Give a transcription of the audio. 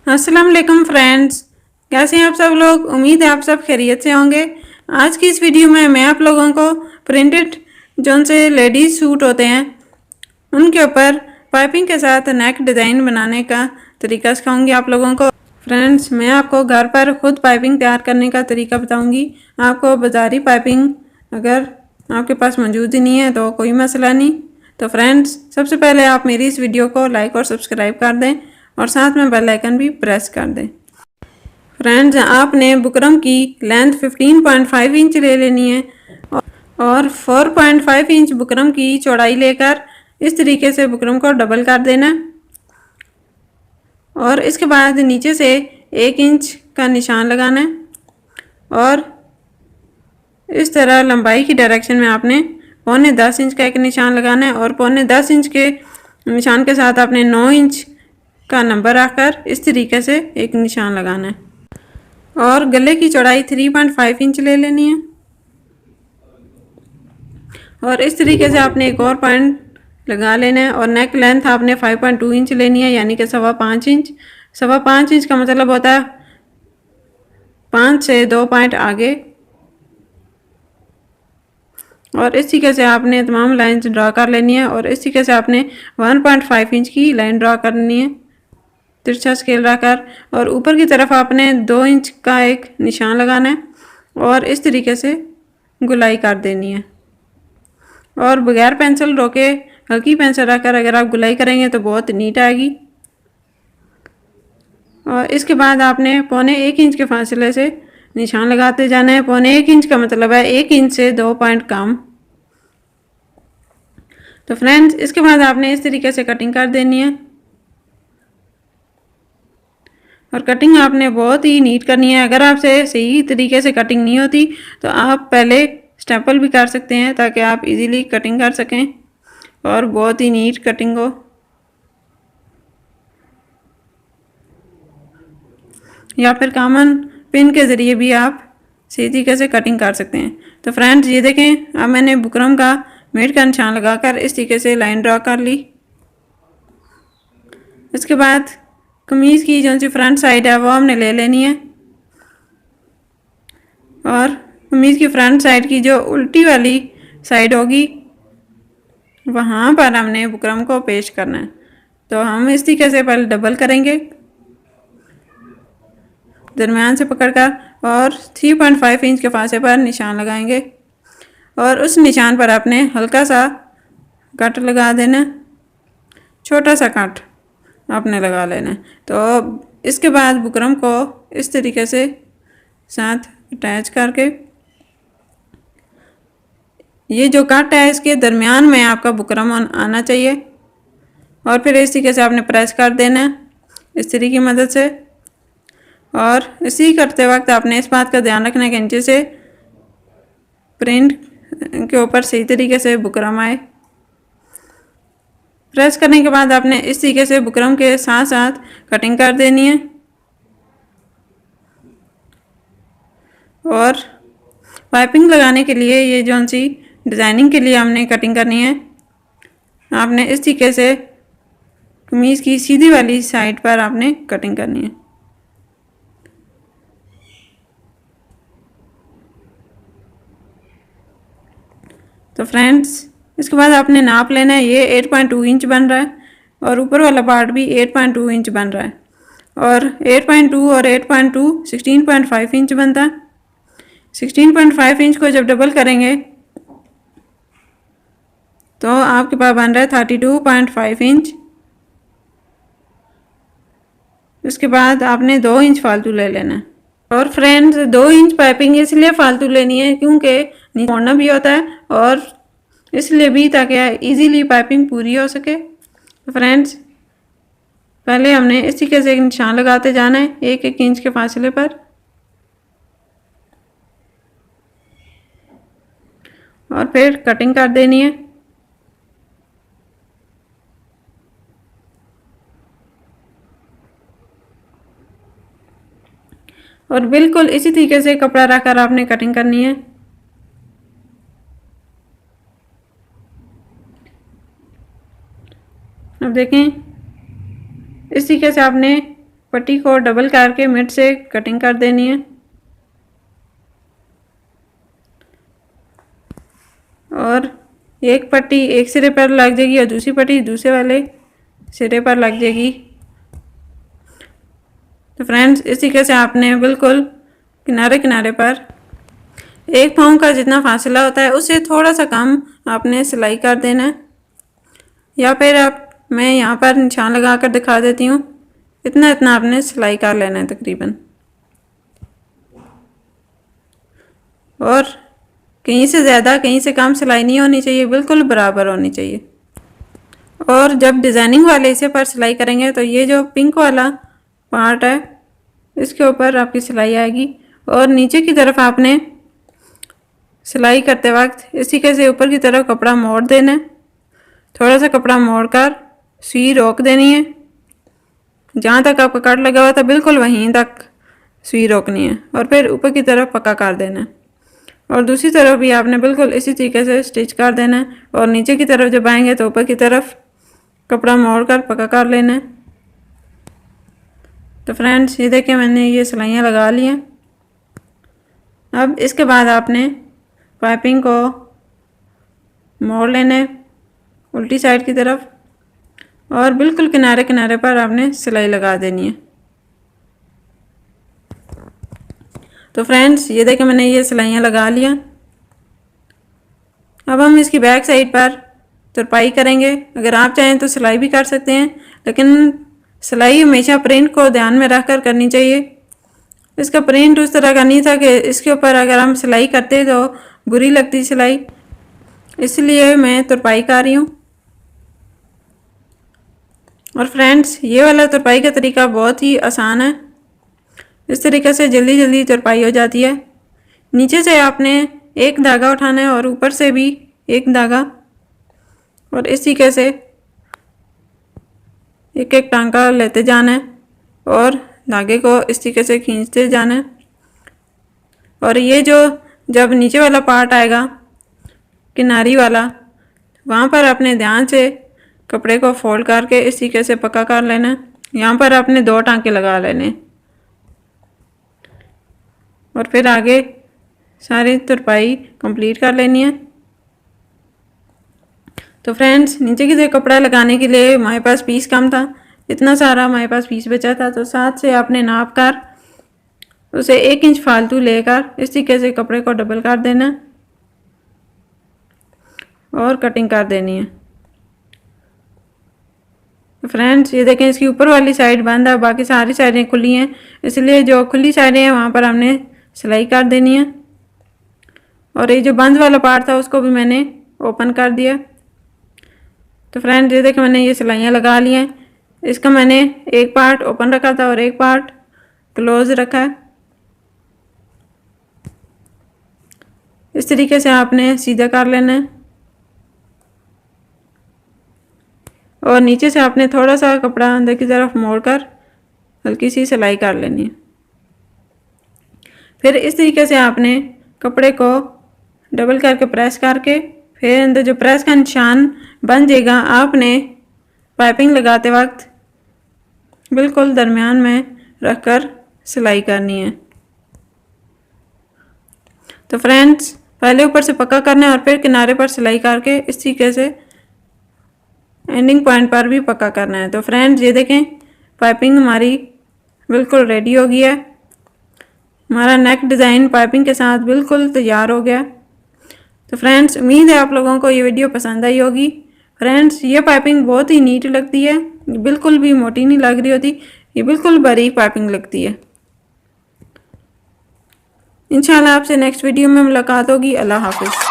अस्सलाम वालेकुम फ्रेंड्स, कैसे हैं आप सब लोग। उम्मीद है आप सब खैरियत से होंगे। आज की इस वीडियो में मैं आप लोगों को प्रिंटेड जोन से लेडीज सूट होते हैं उनके ऊपर पाइपिंग के साथ नेक डिज़ाइन बनाने का तरीका सिखाऊंगी आप लोगों को। फ्रेंड्स, मैं आपको घर पर खुद पाइपिंग तैयार करने का तरीका बताऊंगी। आपको बाज़ारी पाइपिंग अगर आपके पास मौजूद ही नहीं है तो कोई मसला नहीं। तो फ्रेंड्स, सबसे पहले आप मेरी इस वीडियो को लाइक और सब्सक्राइब कर दें और साथ में बेल आइकन भी प्रेस कर दें। फ्रेंड्स, आपने बुकरम की लेंथ 15.5 इंच ले लेनी है और 4.5 इंच बुकरम की चौड़ाई लेकर इस तरीके से बुकरम को डबल कर देना और इसके बाद नीचे से 1 इंच का निशान लगाना है और इस तरह लंबाई की डायरेक्शन में आपने 9.25 इंच का एक निशान लगाना है और 9.25 इंच के निशान के साथ आपने 9 इंच का नंबर रखकर इस तरीके से एक निशान लगाना है और गले की चौड़ाई 3.5 इंच ले लेनी है और इस तरीके से आपने एक और पॉइंट लगा लेना है और नेक लेंथ आपने 5.2 इंच लेनी है, यानी कि 5.25 इंच। 5.25 इंच का मतलब होता है 5 से 2 पॉइंट आगे और इस तरीके से आपने तमाम लाइंस ड्रा कर लेनी है और इस तरीके से आपने 1.5 इंच की लाइन ड्रा करनी है तिरछा स्केल रखकर और ऊपर की तरफ आपने 2 इंच का एक निशान लगाना है और इस तरीके से गुलाई कर देनी है और बगैर पेंसिल रोके हल्की पेंसिल रखकर अगर आप गुलाई करेंगे तो बहुत नीट आएगी। और इसके बाद आपने 1.25 इंच के फासले से निशान लगाते जाना है। 1.25 इंच का मतलब है 1 इंच से 2 पॉइंट कम। तो फ्रेंड्स, इसके बाद आपने इस तरीके से कटिंग कर देनी है और कटिंग आपने बहुत ही नीट करनी है। अगर आपसे सही तरीके से कटिंग नहीं होती तो आप पहले स्टेपल भी कर सकते हैं ताकि आप इजीली कटिंग कर सकें और बहुत ही नीट कटिंग हो। या फिर कॉमन पिन के ज़रिए भी आप सही तरीके से कटिंग कर सकते हैं। तो फ्रेंड्स, ये देखें, अब मैंने बुकरम का मेड का निशान लगाकर इस तरीके से लाइन ड्रा कर ली। इसके बाद कमीज़ की जो सी फ्रंट साइड है वो हमने ले लेनी है और कमीज़ की फ्रंट साइड की जो उल्टी वाली साइड होगी वहाँ पर हमने बुकरम को पेस्ट करना है। तो हम इस तरीके से पहले डबल करेंगे दरमियान से पकड़कर और 3.5 इंच के फासले पर निशान लगाएंगे और उस निशान पर आपने हल्का सा कट लगा देना, छोटा सा कट आपने लगा लेना है। तो इसके बाद बुकरम को इस तरीके से साथ अटैच करके ये जो कट है इसके दरमियान में आपका बुकरम आना चाहिए और फिर इस तरीके से आपने प्रेस कर देना है इस तरीके की मदद से। और इसी करते वक्त आपने इस बात का ध्यान रखना है कि नीचे से प्रिंट के ऊपर सही तरीके से बुकरम आए। प्रेस करने के बाद आपने इस तरीके से बुकरम के साथ साथ कटिंग कर देनी है और पाइपिंग लगाने के लिए ये जो सी डिज़ाइनिंग के लिए हमने कटिंग करनी है, आपने इस तरीके से कमीज़ की सीधी वाली साइड पर आपने कटिंग करनी है। तो फ्रेंड्स, इसके बाद आपने नाप लेना है। ये 8.2 इंच बन रहा है और ऊपर वाला पार्ट भी 8.2 इंच बन रहा है और 8.2 और 8.2 16.5 इंच बनता है। 16.5 इंच को जब डबल करेंगे तो आपके पास बन रहा है 32.5 इंच। उसके बाद आपने 2 इंच फालतू ले लेना है और फ्रेंड्स, 2 इंच पाइपिंग इसलिए फालतू लेनी है क्योंकि मोड़ना भी होता है और इसलिए भी ताकि इजीली पाइपिंग पूरी हो सके। तो फ्रेंड्स, पहले हमने इस तरीके से एक निशान लगाते जाना है 1-1 इंच के फासले पर और फिर कटिंग कर देनी है। और बिल्कुल इसी तरीके से कपड़ा रखकर आपने कटिंग करनी है। अब देखें, इस तरीके से आपने पट्टी को डबल करके मिड से कटिंग कर देनी है और एक पट्टी एक सिरे पर लग जाएगी और दूसरी पट्टी दूसरे वाले सिरे पर लग जाएगी। तो फ्रेंड्स इस तरीके से आपने बिल्कुल किनारे किनारे पर 1 पाँव का जितना फासला होता है उससे थोड़ा सा कम आपने सिलाई कर देना है, या फिर मैं यहाँ पर निशान लगा कर दिखा देती हूँ। इतना इतना आपने सिलाई कर लेना है तकरीबन, और कहीं से ज़्यादा कहीं से कम सिलाई नहीं होनी चाहिए, बिल्कुल बराबर होनी चाहिए। और जब डिज़ाइनिंग वाले हिस्से पर सिलाई करेंगे तो ये जो पिंक वाला पार्ट है इसके ऊपर आपकी सिलाई आएगी और नीचे की तरफ आपने सिलाई करते वक्त इस तरीके से ऊपर की तरफ कपड़ा मोड़ देना है। थोड़ा सा कपड़ा मोड़ कर सुई रोक देनी है, जहाँ तक आपका कट लगा हुआ था बिल्कुल वहीं तक सुई रोकनी है और फिर ऊपर की तरफ पक्का कर देना है। और दूसरी तरफ भी आपने बिल्कुल इसी तरीके से स्टिच कर देना है और नीचे की तरफ जब आएंगे तो ऊपर की तरफ कपड़ा मोड़ कर पक्का कर लेना है। तो फ्रेंड्स ये देखिए मैंने ये सिलाइयाँ लगा ली हैं। अब इसके बाद आपने पाइपिंग को मोड़ लेना है उल्टी साइड की तरफ और बिल्कुल किनारे किनारे पर आपने सिलाई लगा देनी है। तो फ्रेंड्स ये देखिए मैंने ये सिलाइयाँ लगा लिया। अब हम इसकी बैक साइड पर तुरपाई करेंगे। अगर आप चाहें तो सिलाई भी कर सकते हैं, लेकिन सिलाई हमेशा प्रिंट को ध्यान में रख कर करनी चाहिए। इसका प्रिंट उस तरह का नहीं था कि इसके ऊपर अगर हम सिलाई करते तो बुरी लगती सिलाई, इसलिए मैं तुरपाई कर रही हूँ। और फ्रेंड्स ये वाला तुरपाई का तरीका बहुत ही आसान है, इस तरीके से जल्दी जल्दी तुरपाई हो जाती है। नीचे से आपने एक धागा उठाना है और ऊपर से भी एक धागा, और इस तरीके से एक एक टांका लेते जाना है और धागे को इस तरीके से खींचते जाना है। और ये जो जब नीचे वाला पार्ट आएगा किनारी वाला, वहाँ पर आपने ध्यान से कपड़े को फोल्ड करके इस तरीके से पक्का कर लेना है। यहाँ पर आपने 2 टांके लगा लेने और फिर आगे सारी तुरपाई कंप्लीट कर लेनी है। तो फ्रेंड्स नीचे की तरफ कपड़ा लगाने के लिए हमारे पास पीस कम था, इतना सारा हमारे पास पीस बचा था, तो साथ से आपने नाप कर उसे 1 इंच फालतू लेकर इस तरीके से कपड़े को डबल कर देना और कटिंग कर देनी है। तो फ्रेंड्स ये देखें इसकी ऊपर वाली साइड बंद है, बाकी सारी साइडें खुली हैं, इसलिए जो खुली साइडें हैं वहाँ पर हमने सिलाई कर देनी है। और ये जो बंद वाला पार्ट था उसको भी मैंने ओपन कर दिया। तो फ्रेंड्स ये देखें मैंने ये सिलाइयाँ लगा ली हैं। इसका मैंने एक पार्ट ओपन रखा था और एक पार्ट क्लोज रखा है। इस तरीके से आपने सीधा कर लेना है और नीचे से आपने थोड़ा सा कपड़ा अंदर की तरफ मोड़कर हल्की सी सिलाई कर लेनी है। फिर इस तरीके से आपने कपड़े को डबल करके प्रेस करके फिर अंदर जो प्रेस का निशान बन जाएगा आपने पाइपिंग लगाते वक्त बिल्कुल दरमियान में रखकर सिलाई करनी है। तो फ्रेंड्स पहले ऊपर से पक्का करना है और फिर किनारे पर सिलाई करके इस तरीके से एंडिंग पॉइंट पर भी पक्का करना है। तो फ्रेंड्स ये देखें पाइपिंग हमारी बिल्कुल रेडी हो गई है। हमारा नेक डिज़ाइन पाइपिंग के साथ बिल्कुल तैयार हो गया। तो फ्रेंड्स उम्मीद है आप लोगों को ये वीडियो पसंद आई होगी। फ्रेंड्स ये पाइपिंग बहुत ही नीट लगती है, बिल्कुल भी मोटी नहीं लग रही होती, ये बिल्कुल बारीक पाइपिंग लगती है। इंशाल्लाह आपसे नेक्स्ट वीडियो में मुलाकात होगी। अल्लाह हाफिज़।